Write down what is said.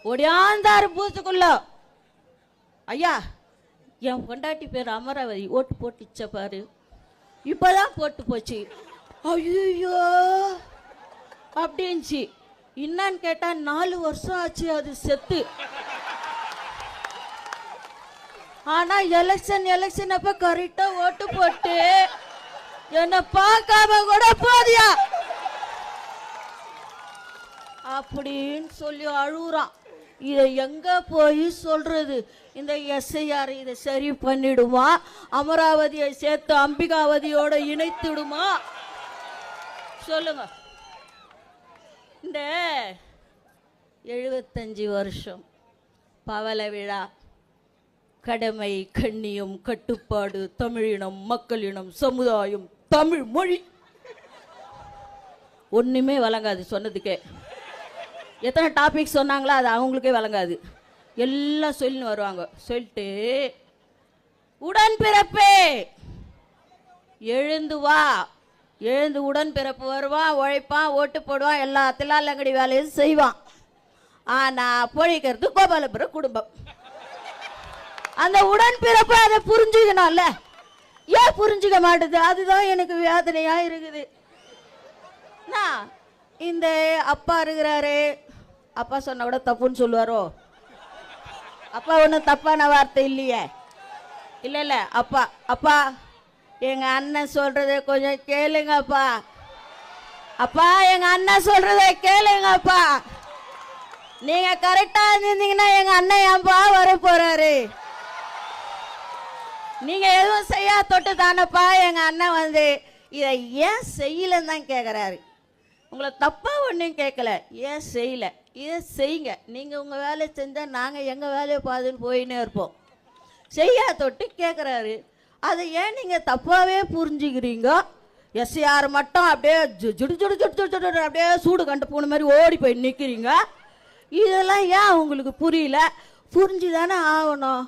ஒடியாந்தாரு பூத்துக்குள்ள. ஐயா, என் பொண்டாட்டி பேர் அமராவதி, ஓட்டு போட்டுச்ச பாரு, இப்பதான் போட்டு போச்சு. ஐயோ அப்படின்ச்சு. என்னன்னு கேட்டா 4 வருஷம் ஆச்சு அது செத்து. ஆனா எலெக்ஷன் அப்ப கரெக்டா ஓட்டு போட்டு என்ன பார்க்காம கூட போதியா அப்படின்னு சொல்லி அழுகுறான். இதை எங்க போய் சொல்றது? இந்த எஸ்ஐஆர் இதை சரி பண்ணிடுமா? அமராவதியை சேர்த்து அம்பிகாவதியோட இணைத்துடுமா? சொல்லுங்க. இந்த 75 வருஷம் பவள விழா, கடமை, கண்ணியம், கட்டுப்பாடு, தமிழினம், மக்களினம், சமுதாயம், தமிழ் மொழி, ஒண்ணுமே வழங்காது சொன்னதுக்கே. எத்தனை டாபிக் சொன்னாங்களோ அது அவங்களுக்கே வழங்காது. எல்லாம் சொல்லின்னு வருவாங்க. சொல்லிட்டு உடன்பிறப்பே எழுந்து வா, எழுந்து உடன்பிறப்பு வருவான், உழைப்பான், ஓட்டு போடுவான், எல்லா தில்லாலங்கடி வேலையும் செய்வான். ஆனா பொழிக்கிறது கோபாலபுர குடும்பம். அந்த உடன்பிறப்பு அதை புரிஞ்சுக்கணும்ல, ஏன் புரிஞ்சுக்க மாட்டுது? அதுதான் எனக்கு வேதனையா இருக்குது. இந்த அப்பா இருக்கிறாரு, அப்பா சொன்ன கூட தப்புன்னு சொல்லுவாரோ? அப்பா ஒன்றும் தப்பான வார்த்தை இல்லையே. இல்ல அப்பா, அப்பா எங்க அண்ணன் சொல்றதை கொஞ்சம் கேளுங்கப்பா. அப்பா எங்க அண்ணன் சொல்றதை கேளுங்கப்பா. நீங்க கரெக்டா இருந்தீங்கன்னா எங்க அண்ணன் ஏன்பா வர போறாரு? நீங்க எதுவும் செய்யா தொட்டு தானப்பா எங்க அண்ணன் வந்து இதை ஏன் செய்யலன்னு தான் கேட்குறாரு. உங்களை தப்பா ஒன்றும் கேட்கல, ஏன் செய்யல, இதை செய்யுங்க. நீங்க உங்க வேலையை செஞ்சா நாங்க எங்க வேலையை பாதுன்னு போயின்னே இருப்போம். செய்யா தொட்டு கேட்குறாரு. அதை ஏன் நீங்க தப்பாவே புரிஞ்சுக்கிறீங்க? எஸ்ஆர் மட்டும் அப்படியே ஜுடு ஜுடு ஜுடு ஜுடு அப்படியே சூடு கண்டு போன மாதிரி ஓடி போய் நிற்கிறீங்க. இதெல்லாம் ஏன் உங்களுக்கு புரியல? புரிஞ்சுதானே ஆகணும்.